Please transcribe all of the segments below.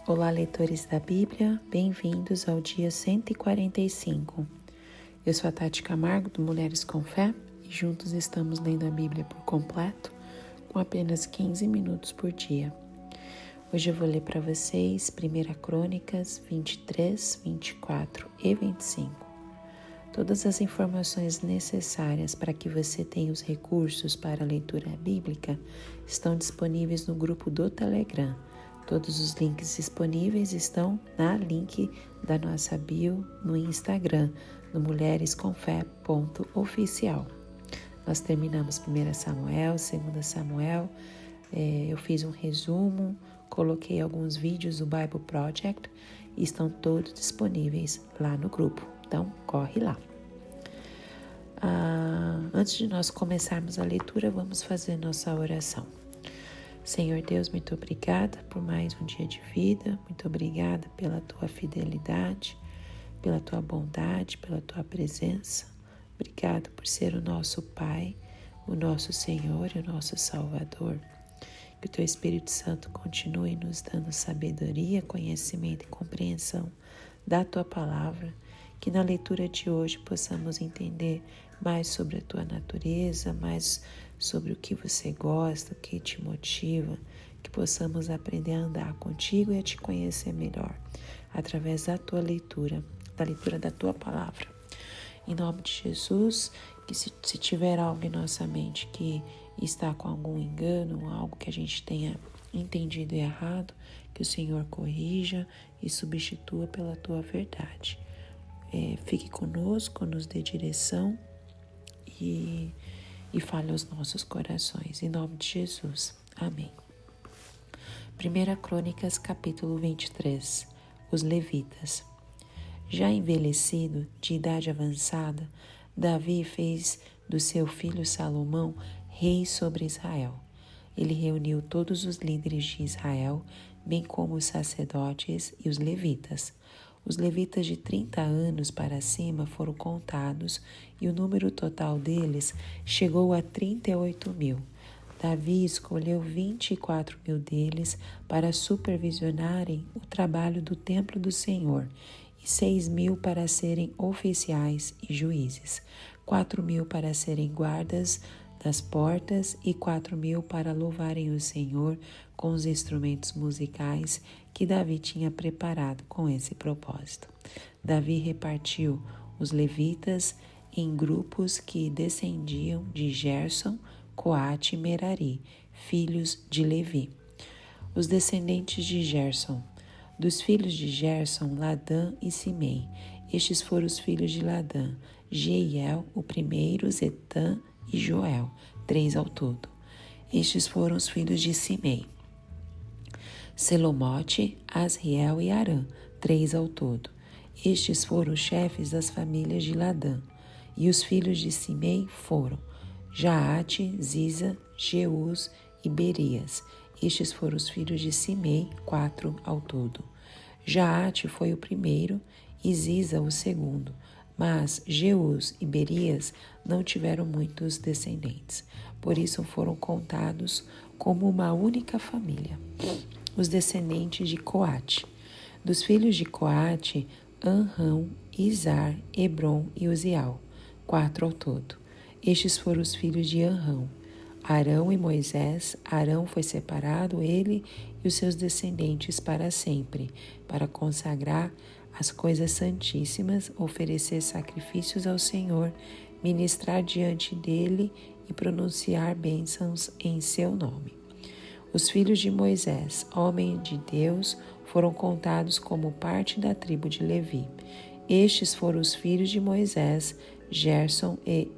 Olá, leitores da Bíblia, bem-vindos ao dia 145. Eu sou a Tati Camargo, do Mulheres com Fé, e juntos estamos lendo a Bíblia por completo, com apenas 15 minutos por dia. Hoje eu vou ler para vocês 1 Crônicas 23, 24 e 25. Todas as informações necessárias para que você tenha os recursos para a leitura bíblica estão disponíveis no grupo do Telegram. Todos os links disponíveis estão na link da nossa bio no Instagram, no mulherescomfé.oficial. Nós terminamos 1 Samuel, 2 Samuel, eu fiz um resumo, coloquei alguns vídeos do Bible Project e estão todos disponíveis lá no grupo, então corre lá. Antes de nós começarmos a leitura, vamos fazer nossa oração. Senhor Deus, muito obrigada por mais um dia de vida, muito obrigada pela tua fidelidade, pela tua bondade, pela tua presença. Obrigado por ser o nosso Pai, o nosso Senhor e o nosso Salvador. Que o teu Espírito Santo continue nos dando sabedoria, conhecimento e compreensão da tua palavra, que na leitura de hoje possamos entender mais sobre a tua natureza, mais sobre o que você gosta, o que te motiva, que possamos aprender a andar contigo e a te conhecer melhor, através da tua leitura, da leitura da tua palavra. Em nome de Jesus, que se tiver algo em nossa mente que está com algum engano, algo que a gente tenha entendido errado, que o Senhor corrija e substitua pela tua verdade. Fique conosco, nos dê direção e fale aos nossos corações. Em nome de Jesus. Amém. 1 Crônicas, capítulo 23. Os levitas. Já envelhecido, de idade avançada, Davi fez do seu filho Salomão rei sobre Israel. Ele reuniu todos os líderes de Israel, bem como os sacerdotes e os levitas. Os levitas de 30 anos para cima foram contados e o número total deles chegou a 38.000. Davi escolheu 24.000 deles para supervisionarem o trabalho do templo do Senhor e 6.000 para serem oficiais e juízes, 4.000 para serem guardas das portas e 4.000 para louvarem o Senhor com os instrumentos musicais que Davi tinha preparado com esse propósito. Davi repartiu os levitas em grupos que descendiam de Gerson, Coate e Merari, filhos de Levi. Os descendentes de Gerson. Dos filhos de Gerson, Ladã e Simei. Estes foram os filhos de Ladã: Jeiel, o primeiro, Zetã e Joel, 3 ao todo. Estes foram os filhos de Simei: Selomote, Asriel e Arã, 3 ao todo. Estes foram os chefes das famílias de Ladã. E os filhos de Simei foram Jaate, Ziza, Jeus e Berias. Estes foram os filhos de Simei, 4 ao todo. Jaate foi o primeiro e Ziza o segundo. Mas Jeus e Berias não tiveram muitos descendentes, por isso foram contados como uma única família. Os descendentes de Coate. Dos filhos de Coate, Anrão, Izar, Hebron e Uziel, 4 ao todo. Estes foram os filhos de Anrão: Arão e Moisés. Arão foi separado, ele e os seus descendentes para sempre, para consagrar as coisas santíssimas, oferecer sacrifícios ao Senhor, ministrar diante dele e pronunciar bênçãos em seu nome. Os filhos de Moisés, homem de Deus, foram contados como parte da tribo de Levi. Estes foram os filhos de Moisés, Gerson e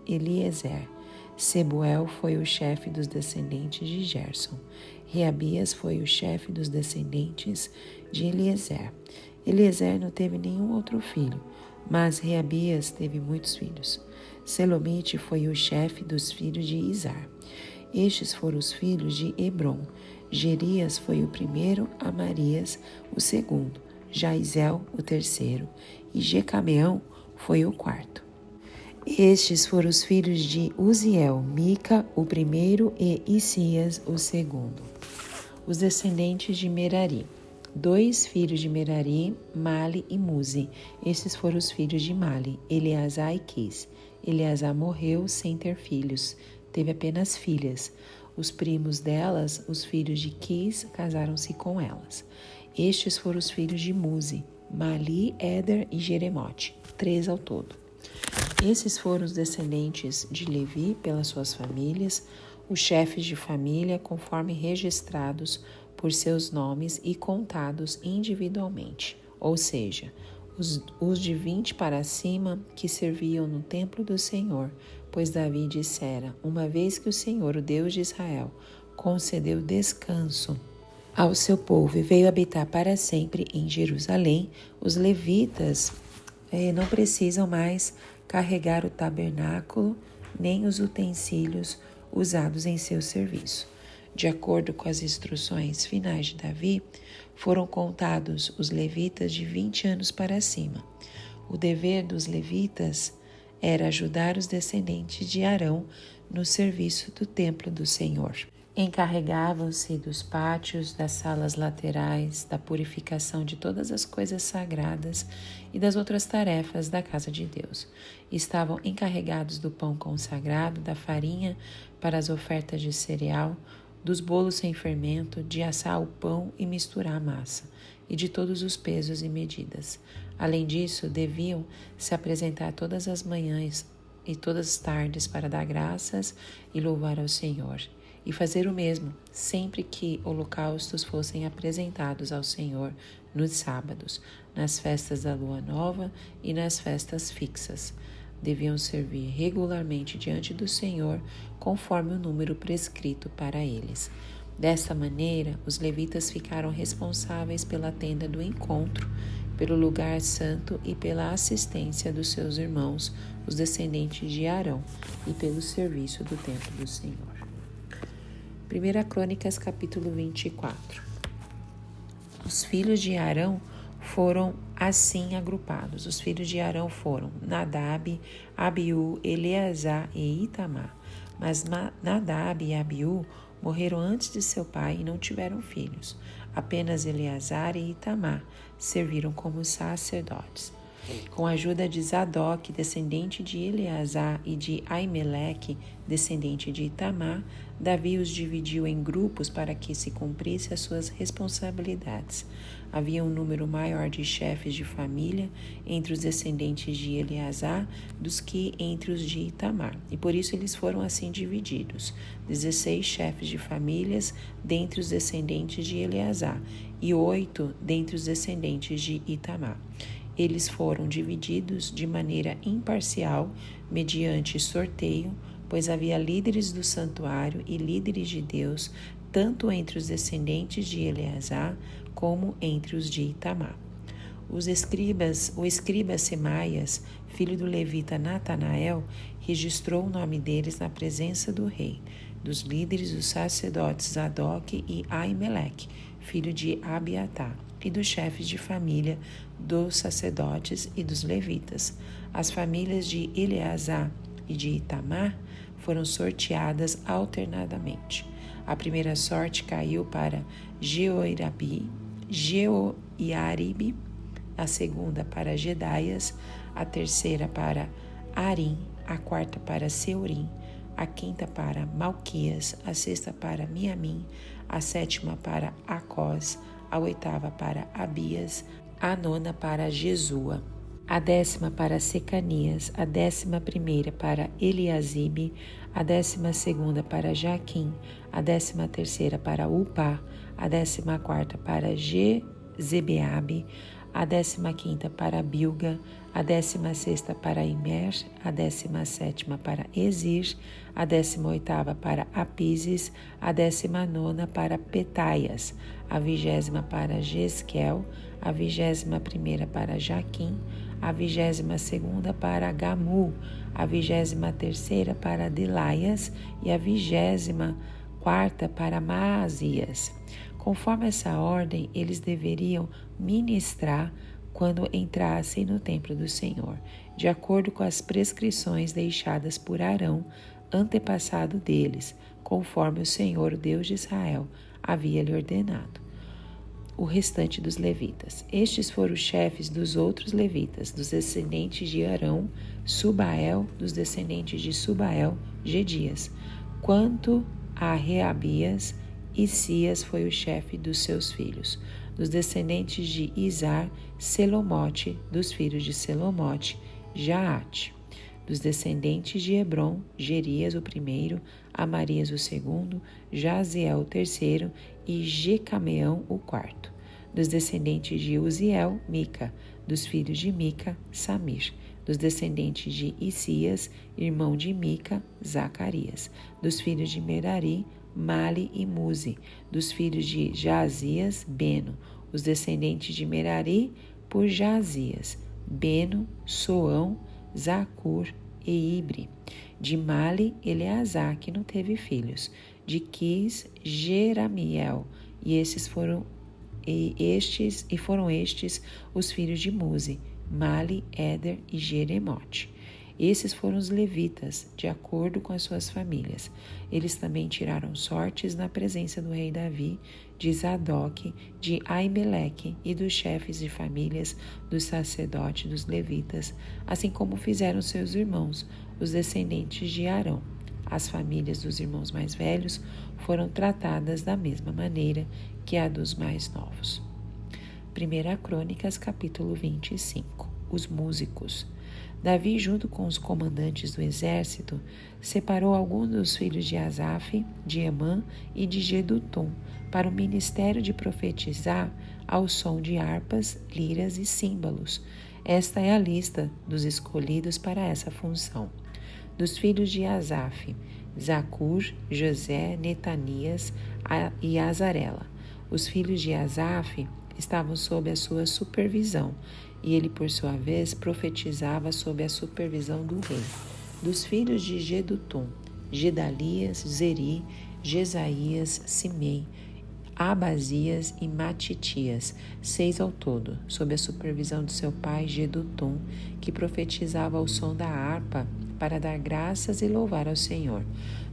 Eliezer. Sebuel foi o chefe dos descendentes de Gerson. Reabias foi o chefe dos descendentes de Eliezer. Eliezer não teve nenhum outro filho, mas Reabias teve muitos filhos. Selomite foi o chefe dos filhos de Izar. Estes foram os filhos de Hebron. Jerias foi o primeiro, Amarias o segundo, Jaizel o terceiro e Jecameão foi o quarto. Estes foram os filhos de Uziel, Mica o primeiro e Isias o segundo. Os descendentes de Merari. 2 filhos de Merari, Mali e Muzi. Estes foram os filhos de Mali, Eleazar e Quis. Eleazar morreu sem ter filhos, teve apenas filhas. Os primos delas, os filhos de Quis, casaram-se com elas. Estes foram os filhos de Muzi, Mali, Éder e Jeremote, 3 ao todo. Esses foram os descendentes de Levi pelas suas famílias, os chefes de família, conforme registrados por seus nomes e contados individualmente, ou seja, os de 20 para cima que serviam no templo do Senhor, pois Davi dissera: uma vez que o Senhor, o Deus de Israel, concedeu descanso ao seu povo e veio habitar para sempre em Jerusalém, os levitas não precisam mais carregar o tabernáculo nem os utensílios usados em seu serviço. De acordo com as instruções finais de Davi, foram contados os levitas de 20 anos para cima. O dever dos levitas era ajudar os descendentes de Arão no serviço do templo do Senhor. Encarregavam-se dos pátios, das salas laterais, da purificação de todas as coisas sagradas e das outras tarefas da casa de Deus. Estavam encarregados do pão consagrado, da farinha para as ofertas de cereal, dos bolos sem fermento, de assar o pão e misturar a massa, e de todos os pesos e medidas. Além disso, deviam se apresentar todas as manhãs e todas as tardes para dar graças e louvar ao Senhor, e fazer o mesmo sempre que holocaustos fossem apresentados ao Senhor nos sábados, nas festas da lua nova e nas festas fixas. Deviam servir regularmente diante do Senhor, conforme o número prescrito para eles. Desta maneira, os levitas ficaram responsáveis pela tenda do encontro, pelo lugar santo e pela assistência dos seus irmãos, os descendentes de Arão, e pelo serviço do templo do Senhor. 1 Crônicas, capítulo 24. Os filhos de Arão foram assim agrupados. Os filhos de Arão foram Nadab, Abiú, Eleazar e Itamar. Mas Nadab e Abiú morreram antes de seu pai e não tiveram filhos. Apenas Eleazar e Itamar serviram como sacerdotes. Com a ajuda de Zadok, descendente de Eleazar, e de Aimeleque, descendente de Itamar, Davi os dividiu em grupos para que se cumprisse as suas responsabilidades. Havia um número maior de chefes de família entre os descendentes de Eleazar dos que entre os de Itamar, e por isso eles foram assim divididos: 16 chefes de famílias dentre os descendentes de Eleazar e 8 dentre os descendentes de Itamar. Eles foram divididos de maneira imparcial, mediante sorteio, pois havia líderes do santuário e líderes de Deus, tanto entre os descendentes de Eleazar como entre os de Itamar. O escriba Semaias, filho do levita Natanael, registrou o nome deles na presença do rei, dos líderes dos sacerdotes Zadok e Aimeleque, filho de Abiatar, e dos chefes de família dos sacerdotes e dos levitas. As famílias de Eleazar e de Itamar foram sorteadas alternadamente. A primeira sorte caiu para Jeoiaribe, a segunda para Jedaias, a terceira para Arim, a quarta para Seurim, a quinta para Malquias, a sexta para Miamim, a sétima para Acós, a oitava para Abias, a nona para Jesua, a 10ª para Secanias, a 11ª para Eliasibe, a 12ª para Jaquim, a 13ª para Upá, a 14ª para Jezebeabe, a 15ª para Bilga, a 16ª para Imer, a 17ª para Ezir, a 18ª para Apises, a 19ª para Petaias, a 20ª para Jesquel, a 21ª para Jaquim, a 22ª para Gamu, a 23ª para Delaias e a 24ª para Maasias. Conforme essa ordem, eles deveriam ministrar quando entrassem no templo do Senhor, de acordo com as prescrições deixadas por Arão, antepassado deles, conforme o Senhor, o Deus de Israel, havia lhe ordenado. o restante dos levitas. Estes foram os chefes dos outros levitas, dos descendentes de Arão, Subael, dos descendentes de Subael, Gedias. Quanto a Reabias, Isias foi o chefe dos seus filhos. Dos descendentes de Izar, Selomote, dos filhos de Selomote, Jaate. Dos descendentes de Hebron, Gerias o primeiro, Amarias o segundo, Jaziel o terceiro e Jecameão o quarto. Dos descendentes de Uziel, Mica. Dos filhos de Mica, Samir. Dos descendentes de Isias, irmão de Mica, Zacarias. Dos filhos de Merari, Mali e Muzi. Dos filhos de Jazias, Beno. Os descendentes de Merari, por Jazias, Beno, Soão, Zacur e Ibre. De Mali, Eleazar, que não teve filhos. De Quis, Jeramiel. E foram estes os filhos de Muzi, Mali, Éder e Jeremote. Esses foram os levitas, de acordo com as suas famílias. Eles também tiraram sortes na presença do rei Davi, de Zadok, de Aimeleque e dos chefes de famílias dos sacerdotes dos levitas, assim como fizeram seus irmãos, os descendentes de Arão. As famílias dos irmãos mais velhos foram tratadas da mesma maneira que a dos mais novos. 1 Crônicas, capítulo 25. Os músicos. Davi, junto com os comandantes do exército, separou alguns dos filhos de Asaf, de Emã e de Jedutum para o ministério de profetizar ao som de harpas, liras e símbolos. Esta é a lista dos escolhidos para essa função. Dos filhos de Asaf, Zacur, José, Netanias e Azarela. Os filhos de Asaf estavam sob a sua supervisão, e ele, por sua vez, profetizava sob a supervisão do rei. Dos filhos de Jedutum, Gedalias, Zeri, Jesaías, Simei, Abazias e Matitias, 6 ao todo, sob a supervisão de seu pai Jedutum, que profetizava ao som da harpa para dar graças e louvar ao Senhor.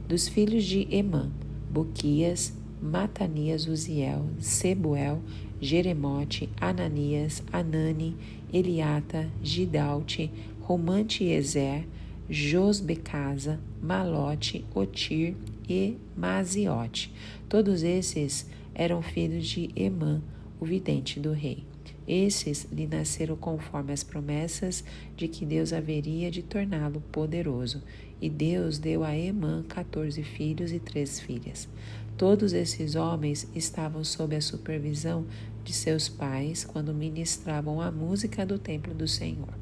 Dos filhos de Emã, Buquias, Matanias, Uziel, Sebuel, Jeremote, Ananias, Anani, Eliata, Gidalte, Romante Ezer, Josbecasa, Malote, Otir e Maziote. Todos esses eram filhos de Emã, o vidente do rei. Esses lhe nasceram conforme as promessas de que Deus haveria de torná-lo poderoso. E Deus deu a Emã 14 filhos e 3 filhas. Todos esses homens estavam sob a supervisão de seus pais quando ministravam a música do templo do Senhor,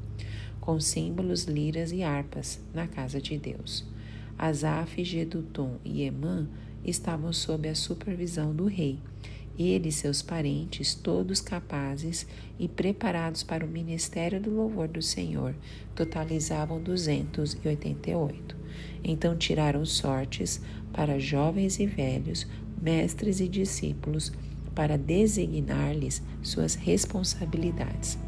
com símbolos, liras e harpas na casa de Deus. Asaf, Jedutum e Emã estavam sob a supervisão do rei. Ele e seus parentes, todos capazes e preparados para o ministério do louvor do Senhor, totalizavam 288. Então tiraram sortes para jovens e velhos, mestres e discípulos, para designar-lhes suas responsabilidades.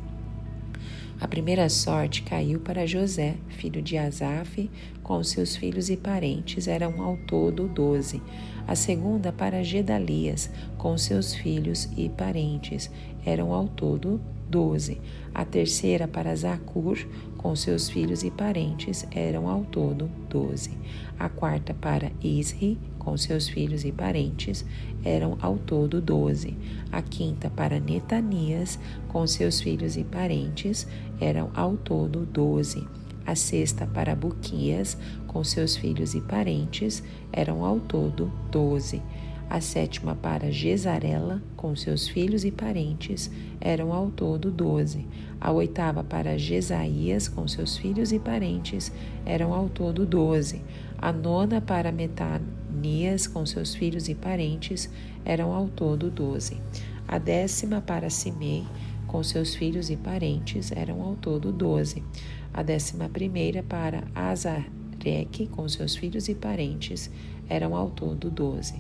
A primeira sorte caiu para José, filho de Asaf, com seus filhos e parentes, eram ao todo 12. A segunda para Gedalias, com seus filhos e parentes, eram ao todo 12. A terceira para Zacur, com seus filhos e parentes, eram ao todo 12. A quarta para Isri, com seus filhos e parentes, eram ao todo 12. A quinta para Netanias, com seus filhos e parentes, eram ao todo 12. A sexta para Buquias, com seus filhos e parentes, eram ao todo 12. A sétima para Gesarela, com seus filhos e parentes, eram ao todo 12. A oitava para Jesaías, com seus filhos e parentes, eram ao todo 12. A nona para Metanias, com seus filhos e parentes, eram ao todo 12. A décima para Simei, com seus filhos e parentes, eram ao todo 12. A 11ª para Azareque, com seus filhos e parentes, eram ao todo 12.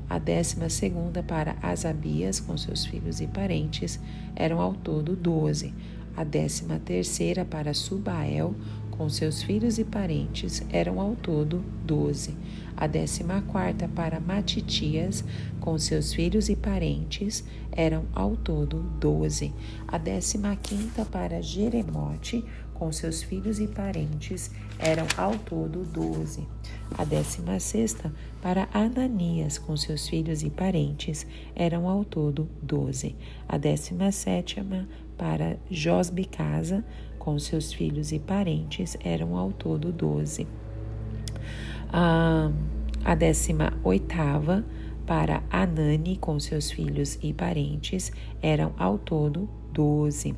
A 12ª para Asabias, com seus filhos e parentes, eram ao todo 12. A 13ª para Subael, com seus filhos e parentes, eram ao todo 12. A 14ª para Matitias, com seus filhos e parentes, eram ao todo 12. A 15ª para Jeremote, com seus filhos e parentes, eram ao todo 12. A 16ª para Ananias, com seus filhos e parentes, eram ao todo 12. A 17ª para Josbicasa, com seus filhos e parentes, eram ao todo 12. A 18ª para Anani, com seus filhos e parentes, eram ao todo 12.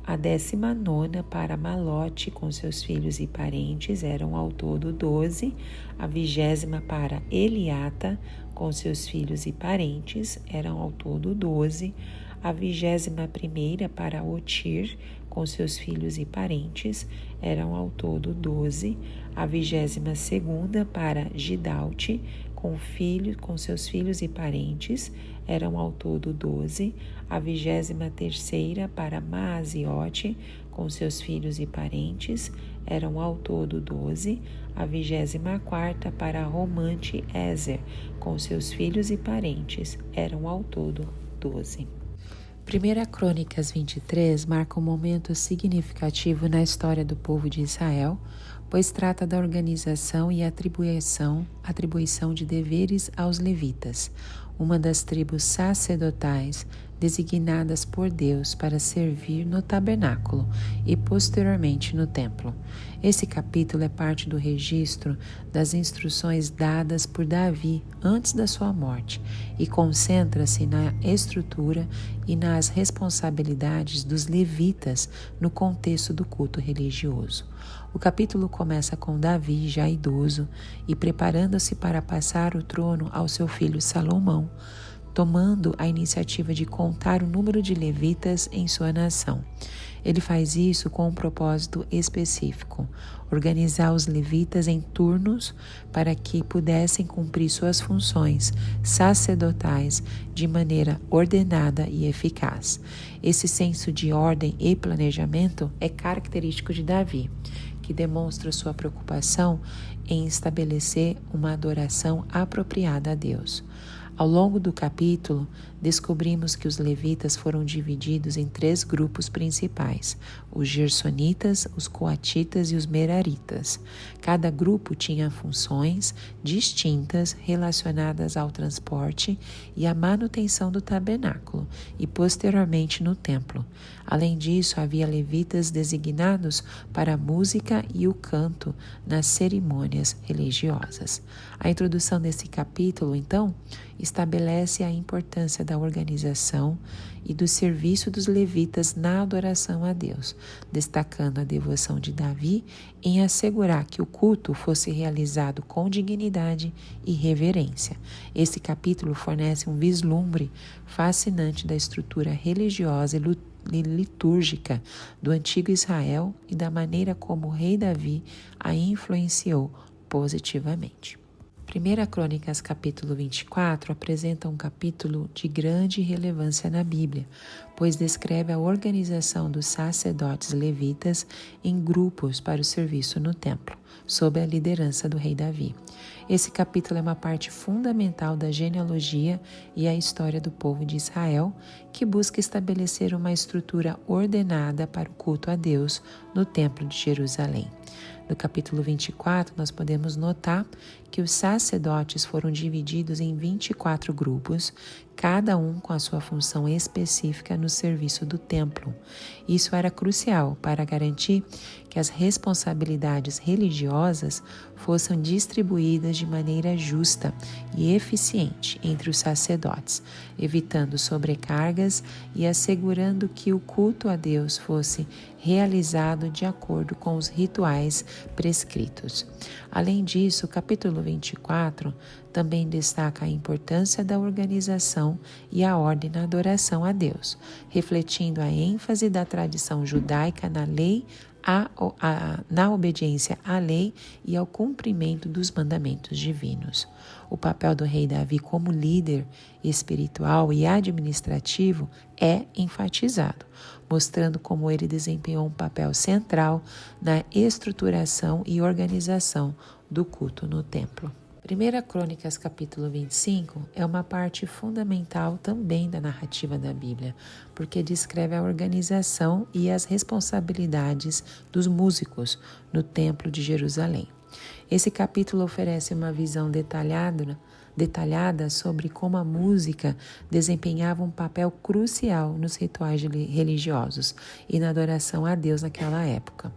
A 19ª para Malote, com seus filhos e parentes, eram ao todo 12. A 20ª para Eliata, com seus filhos e parentes, eram ao todo 12. A 21ª para Otir, com seus filhos e parentes, eram ao todo 12. A 22ª para Gidalte, com seus filhos e parentes, eram ao todo 12. A 23ª para Maaziote, com seus filhos e parentes, eram ao todo 12. A 24ª para Romante Ezer, com seus filhos e parentes, eram ao todo 12. 1 Crônicas 23 marca um momento significativo na história do povo de Israel, pois trata da organização e atribuição de deveres aos levitas, uma das tribos sacerdotais designadas por Deus para servir no tabernáculo e posteriormente no templo. Esse capítulo é parte do registro das instruções dadas por Davi antes da sua morte e concentra-se na estrutura e nas responsabilidades dos levitas no contexto do culto religioso. O capítulo começa com Davi, já idoso, e preparando-se para passar o trono ao seu filho Salomão, tomando a iniciativa de contar o número de levitas em sua nação. Ele faz isso com um propósito específico: organizar os levitas em turnos para que pudessem cumprir suas funções sacerdotais de maneira ordenada e eficaz. Esse senso de ordem e planejamento é característico de Davi, que demonstra sua preocupação em estabelecer uma adoração apropriada a Deus. Ao longo do capítulo, descobrimos que os levitas foram divididos em 3 grupos principais: os gersonitas, os coatitas e os meraritas. Cada grupo tinha funções distintas relacionadas ao transporte e à manutenção do tabernáculo e posteriormente no templo. Além disso, havia levitas designados para a música e o canto nas cerimônias religiosas. A introdução desse capítulo, então, estabelece a importância da organização e do serviço dos levitas na adoração a Deus, destacando a devoção de Davi em assegurar que o culto fosse realizado com dignidade e reverência. Esse capítulo fornece um vislumbre fascinante da estrutura religiosa e litúrgica do antigo Israel e da maneira como o rei Davi a influenciou positivamente. 1 Crônicas capítulo 24 apresenta um capítulo de grande relevância na Bíblia, pois descreve a organização dos sacerdotes levitas em grupos para o serviço no templo, sob a liderança do rei Davi. Esse capítulo é uma parte fundamental da genealogia e a história do povo de Israel, que busca estabelecer uma estrutura ordenada para o culto a Deus no templo de Jerusalém. No capítulo 24, nós podemos notar que os sacerdotes foram divididos em 24 grupos, cada um com a sua função específica no serviço do templo. Isso era crucial para garantir que as responsabilidades religiosas fossem distribuídas de maneira justa e eficiente entre os sacerdotes, evitando sobrecargas e assegurando que o culto a Deus fosse realizado de acordo com os rituais prescritos. Além disso, o capítulo 24 também destaca a importância da organização e a ordem na adoração a Deus, refletindo a ênfase da tradição judaica na lei, na obediência à lei e ao cumprimento dos mandamentos divinos. O papel do rei Davi como líder espiritual e administrativo é enfatizado, mostrando como ele desempenhou um papel central na estruturação e organização do culto no templo. 1 Crônicas capítulo 25 é uma parte fundamental também da narrativa da Bíblia, porque descreve a organização e as responsabilidades dos músicos no Templo de Jerusalém. Esse capítulo oferece uma visão detalhada sobre como a música desempenhava um papel crucial nos rituais religiosos e na adoração a Deus naquela época.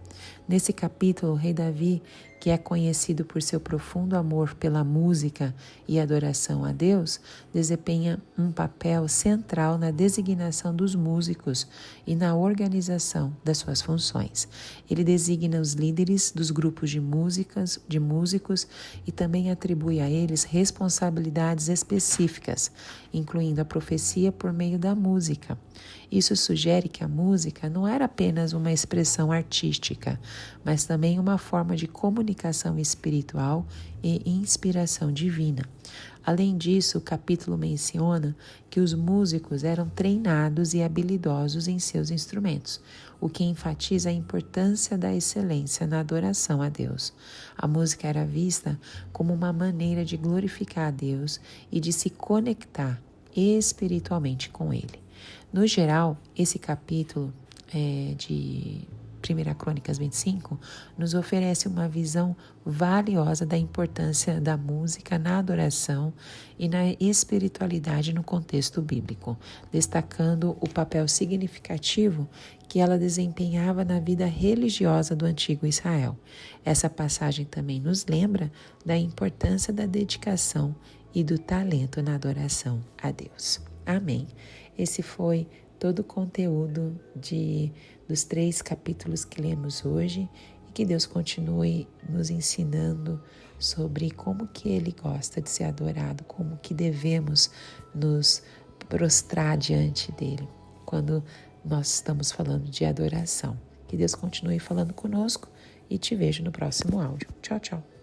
Nesse capítulo, o rei Davi, que é conhecido por seu profundo amor pela música e adoração a Deus, desempenha um papel central na designação dos músicos e na organização das suas funções. Ele designa os líderes dos grupos de músicos e também atribui a eles responsabilidades específicas, incluindo a profecia por meio da música. Isso sugere que a música não era apenas uma expressão artística, mas também uma forma de comunicação espiritual e inspiração divina. Além disso, o capítulo menciona que os músicos eram treinados e habilidosos em seus instrumentos, o que enfatiza a importância da excelência na adoração a Deus. A música era vista como uma maneira de glorificar a Deus e de se conectar espiritualmente com Ele. No geral, esse capítulo de 1 Crônicas 25 nos oferece uma visão valiosa da importância da música na adoração e na espiritualidade no contexto bíblico, destacando o papel significativo que ela desempenhava na vida religiosa do antigo Israel. Essa passagem também nos lembra da importância da dedicação e do talento na adoração a Deus. Amém. Esse foi todo o conteúdo dos 3 capítulos que lemos hoje e que Deus continue nos ensinando sobre como que Ele gosta de ser adorado, como que devemos nos prostrar diante dEle quando nós estamos falando de adoração. Que Deus continue falando conosco e te vejo no próximo áudio. Tchau, tchau.